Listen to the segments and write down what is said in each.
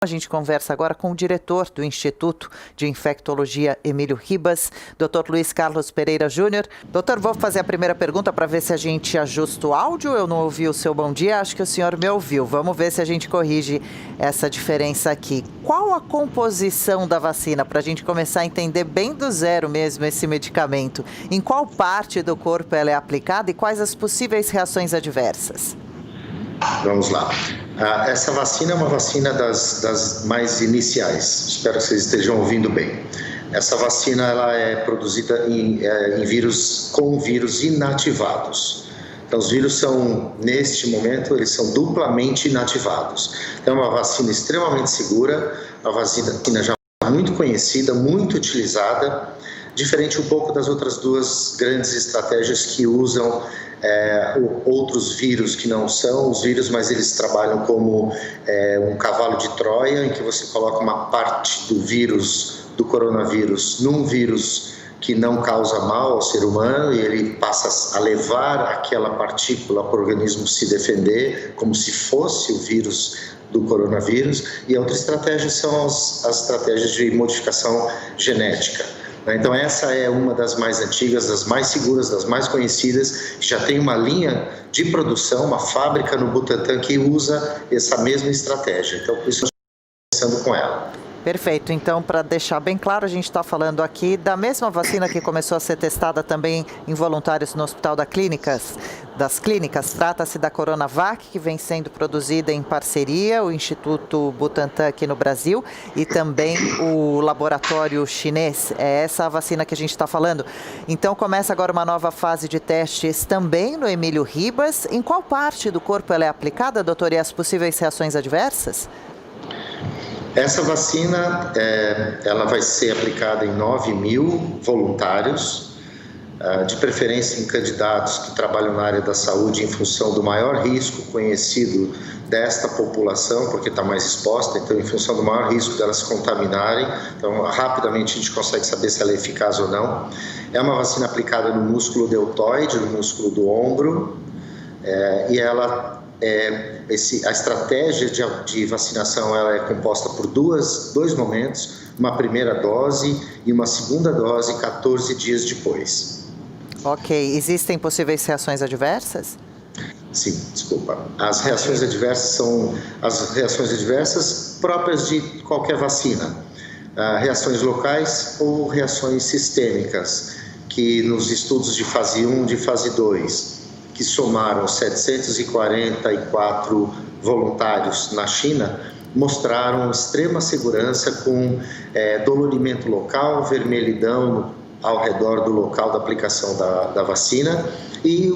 A gente conversa agora com o diretor do Instituto de Infectologia, Emílio Ribas, Dr. Luiz Carlos Pereira Júnior. Doutor, vou fazer a primeira pergunta para ver se a gente ajusta o áudio. Eu não ouvi o seu bom dia, acho que o senhor me ouviu. Vamos ver se a gente corrige essa diferença aqui. Qual a composição da vacina, para a gente começar a entender bem do zero mesmo esse medicamento? Em qual parte do corpo ela é aplicada e quais as possíveis reações adversas? Vamos lá. Essa vacina é uma vacina das mais iniciais. Espero que vocês estejam ouvindo bem. Essa vacina ela é produzida com vírus inativados. Então, os vírus são, neste momento, eles são duplamente inativados. Então, é uma vacina extremamente segura, uma vacina já muito conhecida, muito utilizada, diferente um pouco das outras duas grandes estratégias que usam outros vírus que não são os vírus, mas eles trabalham como um cavalo de Troia, em que você coloca uma parte do vírus, do coronavírus, num vírus que não causa mal ao ser humano e ele passa a levar aquela partícula para o organismo se defender, como se fosse o vírus do coronavírus. E a outra estratégia são as estratégias de modificação genética. Então essa é uma das mais antigas, das mais seguras, das mais conhecidas. Já tem uma linha de produção, uma fábrica no Butantan que usa essa mesma estratégia. Então por isso nós estamos começando com ela. Perfeito. Então, para deixar bem claro, a gente está falando aqui da mesma vacina que começou a ser testada também em voluntários no Hospital das Clínicas. Trata-se da Coronavac, que vem sendo produzida em parceria, o Instituto Butantan aqui no Brasil e também o laboratório chinês. É essa a vacina que a gente está falando. Então, começa agora uma nova fase de testes também no Emílio Ribas. Em qual parte do corpo ela é aplicada, doutor, e as possíveis reações adversas? Essa vacina, ela vai ser aplicada em 9.000 voluntários, de preferência em candidatos que trabalham na área da saúde em função do maior risco conhecido desta população, porque está mais exposta, então em função do maior risco delas se contaminarem. Então, rapidamente a gente consegue saber se ela é eficaz ou não. É uma vacina aplicada no músculo deltoide, no músculo do ombro, e ela... a estratégia de vacinação ela é composta por dois momentos, uma primeira dose e uma segunda dose 14 dias depois. Ok. Existem possíveis reações adversas? Sim, desculpa. As reações adversas são as reações adversas próprias de qualquer vacina. Reações locais ou reações sistêmicas, que nos estudos de fase 1 e de fase 2, que somaram 744 voluntários na China, mostraram extrema segurança com dolorimento local, vermelhidão ao redor do local da aplicação da vacina e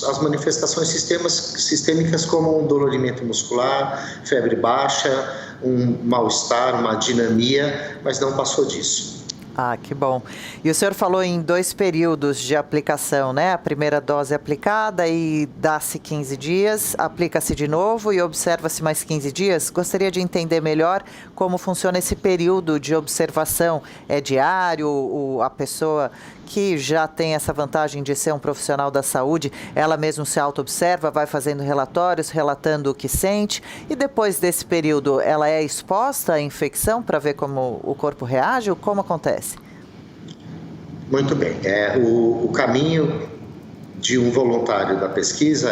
as manifestações sistêmicas como um dolorimento muscular, febre baixa, um mal-estar, uma dinamia, mas não passou disso. Ah, que bom. E o senhor falou em 2 períodos de aplicação, né? A primeira dose aplicada e dá-se 15 dias, aplica-se de novo e observa-se mais 15 dias. Gostaria de entender melhor como funciona esse período de observação. É diário? A pessoa que já tem essa vantagem de ser um profissional da saúde, ela mesma se auto-observa, vai fazendo relatórios, relatando o que sente, e depois desse período ela é exposta à infecção para ver como o corpo reage ou como acontece? Muito bem. O caminho de um voluntário da pesquisa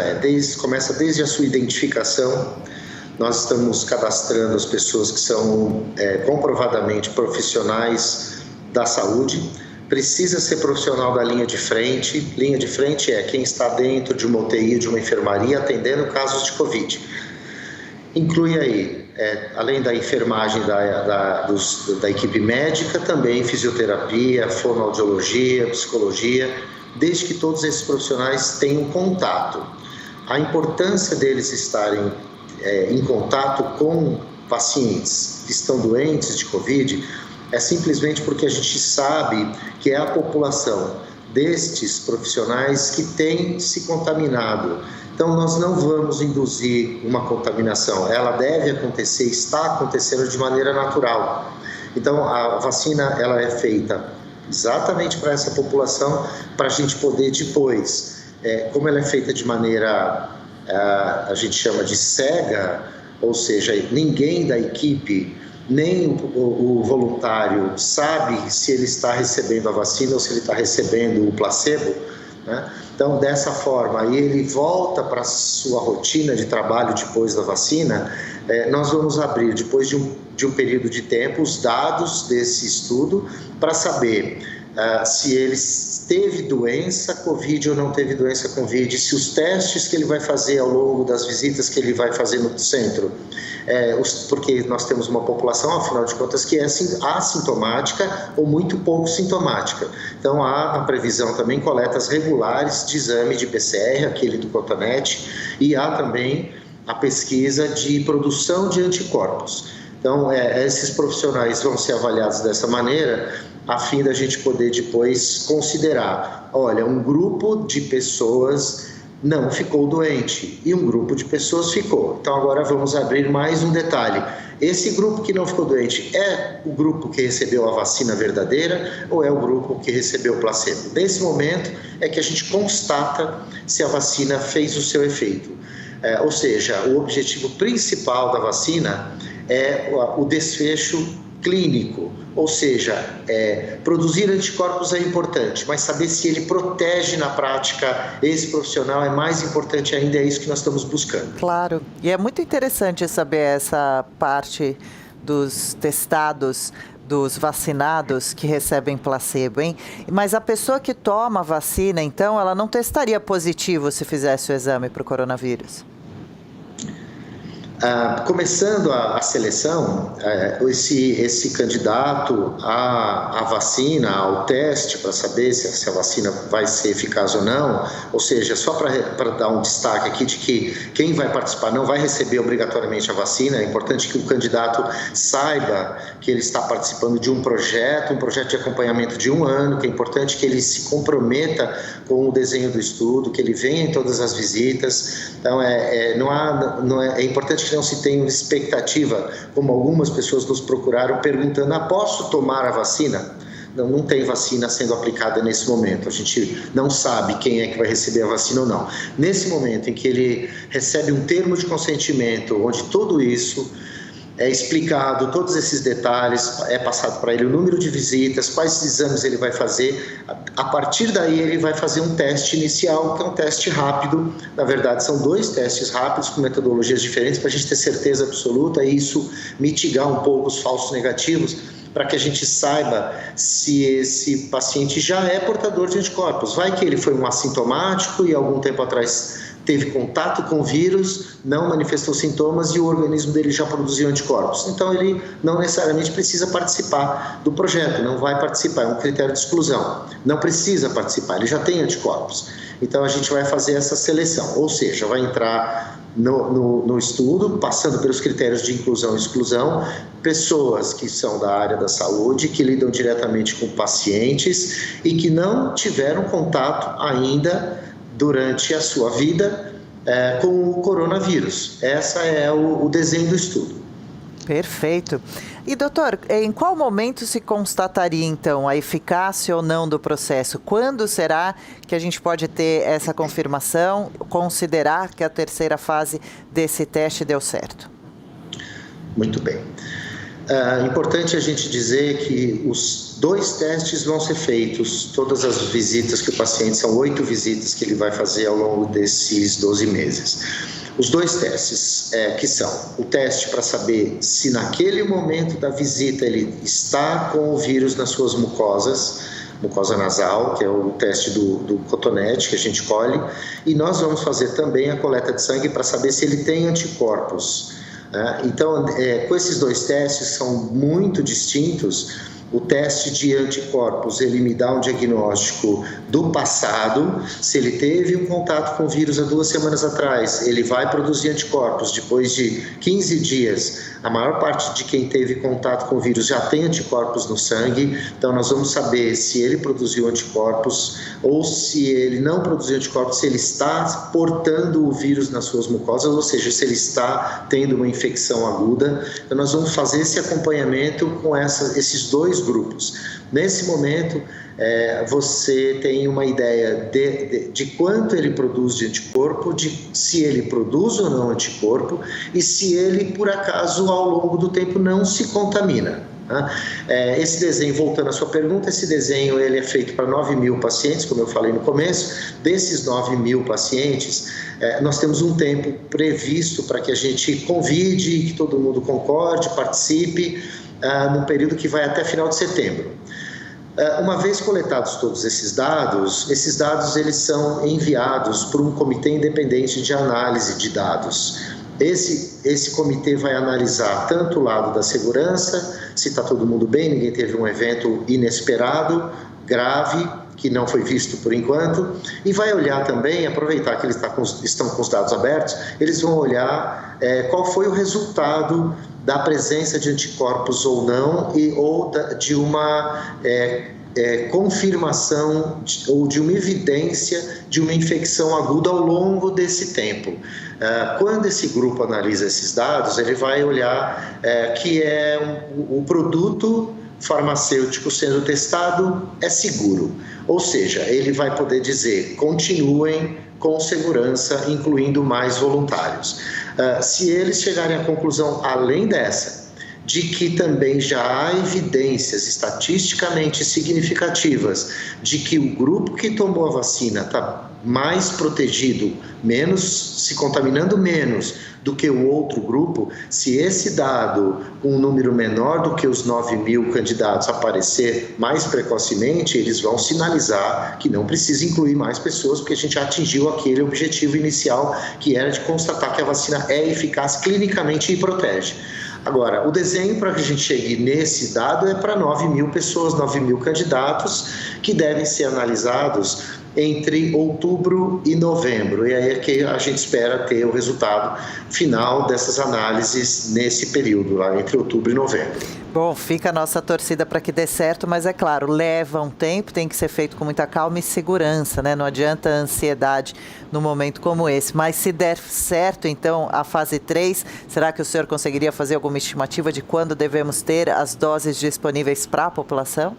começa desde a sua identificação. Nós estamos cadastrando as pessoas que são comprovadamente profissionais da saúde. Precisa ser profissional da linha de frente. Linha de frente é quem está dentro de uma UTI, de uma enfermaria, atendendo casos de Covid. Inclui aí, além da enfermagem da equipe médica, também fisioterapia, fonoaudiologia, psicologia, desde que todos esses profissionais tenham contato. A importância deles estarem em contato com pacientes que estão doentes de Covid é simplesmente porque a gente sabe que é a população destes profissionais que tem se contaminado. Então, nós não vamos induzir uma contaminação. Ela deve acontecer, está acontecendo de maneira natural. Então, a vacina ela é feita exatamente para essa população, para a gente poder depois, como ela é feita de maneira, a gente chama de cega, ou seja, ninguém da equipe, nem o voluntário sabe se ele está recebendo a vacina ou se ele está recebendo o placebo, né? Então, dessa forma, ele volta para a sua rotina de trabalho depois da vacina. Nós vamos abrir, depois de um período de tempo, os dados desse estudo para saber se ele teve doença Covid ou não teve doença Covid, se os testes que ele vai fazer ao longo das visitas que ele vai fazer no centro, porque nós temos uma população, afinal de contas, que é assintomática ou muito pouco sintomática. Então, há a previsão também coletas regulares de exame de PCR, aquele do cotonete, e há também a pesquisa de produção de anticorpos. Então, esses profissionais vão ser avaliados dessa maneira, a fim da gente poder depois considerar, olha, um grupo de pessoas não ficou doente e um grupo de pessoas ficou. Então, agora vamos abrir mais um detalhe. Esse grupo que não ficou doente é o grupo que recebeu a vacina verdadeira ou é o grupo que recebeu o placebo? Nesse momento é que a gente constata se a vacina fez o seu efeito. Ou seja, o objetivo principal da vacina é o desfecho clínico, ou seja, produzir anticorpos é importante, mas saber se ele protege na prática esse profissional é mais importante ainda, é isso que nós estamos buscando. Claro, e é muito interessante saber essa parte dos testados, dos vacinados que recebem placebo, hein? Mas a pessoa que toma a vacina, então, ela não testaria positivo se fizesse o exame para o coronavírus? Começando a seleção, esse candidato à vacina, ao teste, para saber se a vacina vai ser eficaz ou não, ou seja, só para dar um destaque aqui de que quem vai participar não vai receber obrigatoriamente a vacina, é importante que o candidato saiba que ele está participando de um projeto de acompanhamento de 1 ano, que é importante que ele se comprometa com o desenho do estudo, que ele venha em todas as visitas. Então, é importante que não se tenha expectativa, como algumas pessoas nos procuraram perguntando, posso tomar a vacina? Não tem vacina sendo aplicada nesse momento, a gente não sabe quem é que vai receber a vacina ou não. Nesse momento em que ele recebe um termo de consentimento, onde tudo isso é explicado, todos esses detalhes, é passado para ele o número de visitas, quais exames ele vai fazer. A partir daí ele vai fazer um teste inicial, que é um teste rápido. Na verdade, são 2 testes rápidos com metodologias diferentes para a gente ter certeza absoluta e isso mitigar um pouco os falsos negativos, para que a gente saiba se esse paciente já é portador de anticorpos. Vai que ele foi um assintomático e algum tempo atrás teve contato com o vírus, não manifestou sintomas e o organismo dele já produziu anticorpos. Então, ele não necessariamente precisa participar do projeto, não vai participar, é um critério de exclusão. Não precisa participar, ele já tem anticorpos. Então, a gente vai fazer essa seleção, ou seja, vai entrar no estudo, passando pelos critérios de inclusão e exclusão, pessoas que são da área da saúde, que lidam diretamente com pacientes e que não tiveram contato ainda durante a sua vida com o coronavírus. Essa é o desenho do estudo. Perfeito. E, doutor, em qual momento se constataria, então, a eficácia ou não do processo? Quando será que a gente pode ter essa confirmação, considerar que a 3ª fase desse teste deu certo? Muito bem. Importante a gente dizer que os 2 testes vão ser feitos, todas as visitas que o paciente, são 8 visitas que ele vai fazer ao longo desses 12 meses. Os 2 testes, que são o teste para saber se naquele momento da visita ele está com o vírus nas suas mucosas, mucosa nasal, que é o teste do cotonete que a gente colhe, e nós vamos fazer também a coleta de sangue para saber se ele tem anticorpos. Então, com esses 2 testes, são muito distintos. O teste de anticorpos, ele me dá um diagnóstico do passado. Se ele teve um contato com o vírus há 2 semanas atrás, ele vai produzir anticorpos. Depois de 15 dias, a maior parte de quem teve contato com o vírus já tem anticorpos no sangue. Então, nós vamos saber se ele produziu anticorpos ou se ele não produziu anticorpos, se ele está portando o vírus nas suas mucosas, ou seja, se ele está tendo uma infecção aguda. Então, nós vamos fazer esse acompanhamento com esses 2 grupos. Nesse momento, você tem uma ideia de quanto ele produz de anticorpo, de se ele produz ou não anticorpo e se ele, por acaso, ao longo do tempo não se contamina. Esse desenho, voltando à sua pergunta, esse desenho ele é feito para 9.000 pacientes, como eu falei no começo. Desses 9.000 pacientes, nós temos um tempo previsto para que a gente convide, que todo mundo concorde, participe, num período que vai até final de setembro. Uma vez coletados todos esses dados eles são enviados para um comitê independente de análise de dados. Esse comitê vai analisar tanto o lado da segurança, se está todo mundo bem, ninguém teve um evento inesperado, grave, que não foi visto por enquanto, e vai olhar também, aproveitar que eles estão com os dados abertos, eles vão olhar qual foi o resultado da presença de anticorpos ou não, ou de uma confirmação ou de uma evidência de uma infecção aguda ao longo desse tempo. Quando esse grupo analisa esses dados, ele vai olhar que o produto farmacêutico sendo testado é seguro, ou seja, ele vai poder dizer continuem com segurança, incluindo mais voluntários. Se eles chegarem à conclusão além dessa, de que também já há evidências estatisticamente significativas de que o grupo que tomou a vacina está mais protegido, se contaminando menos do que o outro grupo, se esse dado, com um número menor do que os 9.000 candidatos, aparecer mais precocemente, eles vão sinalizar que não precisa incluir mais pessoas, porque a gente atingiu aquele objetivo inicial, que era de constatar que a vacina é eficaz clinicamente e protege. Agora, o desenho para que a gente chegue nesse dado é para 9.000 pessoas, 9.000 candidatos, que devem ser analisados entre outubro e novembro. E aí é que a gente espera ter o resultado final dessas análises nesse período, lá entre outubro e novembro. Bom, fica a nossa torcida para que dê certo, mas é claro, leva um tempo, tem que ser feito com muita calma e segurança, né? Não adianta a ansiedade num momento como esse. Mas se der certo, então, a fase 3, será que o senhor conseguiria fazer alguma estimativa de quando devemos ter as doses disponíveis para a população?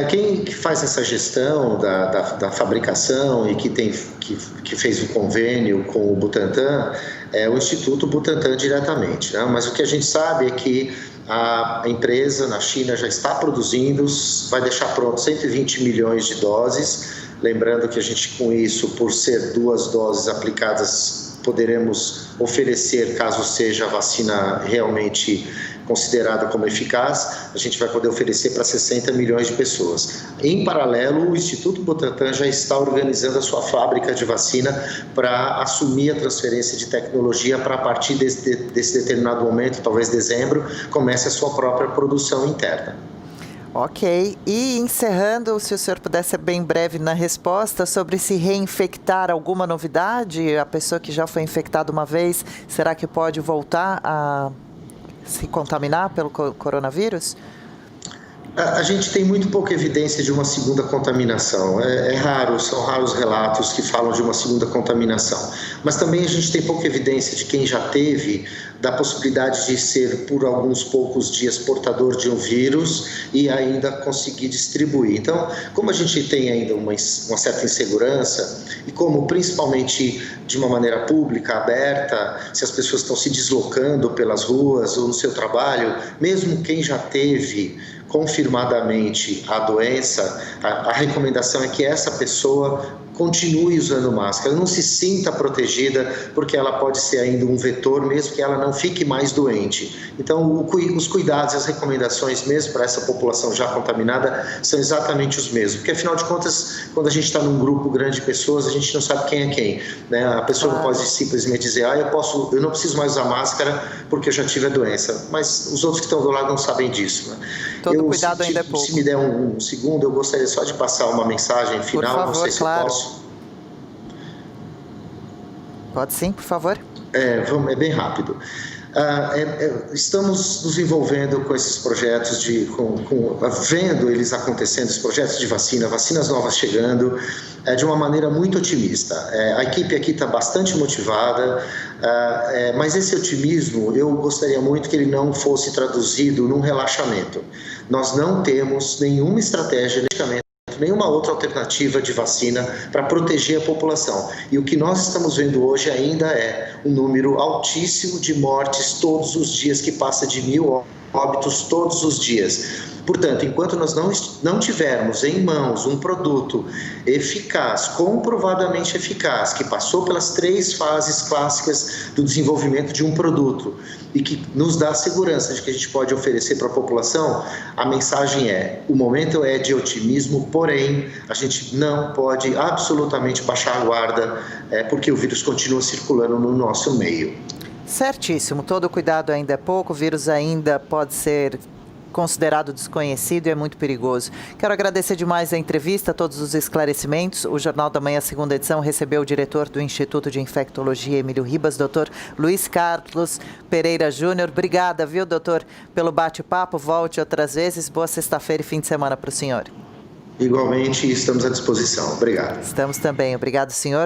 Quem faz essa gestão da fabricação e que fez o convênio com o Butantan é o Instituto Butantan diretamente, né? Mas o que a gente sabe é que a empresa na China já está produzindo, vai deixar pronto 120 milhões de doses. Lembrando que a gente, com isso, por ser 2 doses aplicadas, poderemos oferecer, caso seja a vacina realmente considerada como eficaz, a gente vai poder oferecer para 60 milhões de pessoas. Em paralelo, o Instituto Butantan já está organizando a sua fábrica de vacina para assumir a transferência de tecnologia para, a partir desse determinado momento, talvez dezembro, comece a sua própria produção interna. Ok. E encerrando, se o senhor puder ser bem breve na resposta, sobre se reinfectar, alguma novidade? A pessoa que já foi infectada uma vez, será que pode voltar a se contaminar pelo coronavírus? A gente tem muito pouca evidência de uma segunda contaminação. É raro, são raros relatos que falam de uma segunda contaminação. Mas também a gente tem pouca evidência de quem já teve, da possibilidade de ser por alguns poucos dias portador de um vírus e ainda conseguir distribuir. Então, como a gente tem ainda uma certa insegurança e como principalmente de uma maneira pública, aberta, se as pessoas estão se deslocando pelas ruas ou no seu trabalho, mesmo quem já teve confirmadamente a doença, a recomendação é que essa pessoa continue usando máscara, não se sinta protegida, porque ela pode ser ainda um vetor, mesmo que ela não fique mais doente. Então, os cuidados e as recomendações mesmo para essa população já contaminada são exatamente os mesmos, porque afinal de contas, quando a gente está num grupo grande de pessoas, a gente não sabe quem é quem, né? A pessoa não pode simplesmente dizer, eu não preciso mais usar máscara porque eu já tive a doença, mas os outros que estão do lado não sabem disso, né? Todo cuidado ainda é pouco. Se me der um segundo, eu gostaria só de passar uma mensagem final, por favor, não sei se claro. eu posso. Pode sim, por favor. É bem rápido. Estamos nos envolvendo com esses projetos, vendo eles acontecendo, esses projetos de vacinas novas chegando, de uma maneira muito otimista. A equipe aqui está bastante motivada, mas esse otimismo, eu gostaria muito que ele não fosse traduzido num relaxamento. Nós não temos nenhuma estratégia, nenhuma outra alternativa de vacina para proteger a população. E o que nós estamos vendo hoje ainda é um número altíssimo de mortes todos os dias, que passa de 1.000 óbitos todos os dias. Portanto, enquanto nós não tivermos em mãos um produto eficaz, comprovadamente eficaz, que passou pelas 3 fases clássicas do desenvolvimento de um produto e que nos dá a segurança de que a gente pode oferecer para a população, a mensagem o momento é de otimismo, porém, a gente não pode absolutamente baixar a guarda, porque o vírus continua circulando no nosso meio. Certíssimo, todo cuidado ainda é pouco, o vírus ainda pode ser considerado desconhecido e é muito perigoso. Quero agradecer demais a entrevista, todos os esclarecimentos. O Jornal da Manhã, segunda edição, recebeu o diretor do Instituto de Infectologia, Emílio Ribas, doutor Luiz Carlos Pereira Júnior. Obrigada, viu, doutor, pelo bate-papo. Volte outras vezes. Boa sexta-feira e fim de semana para o senhor. Igualmente, estamos à disposição. Obrigado. Estamos também. Obrigado, senhor.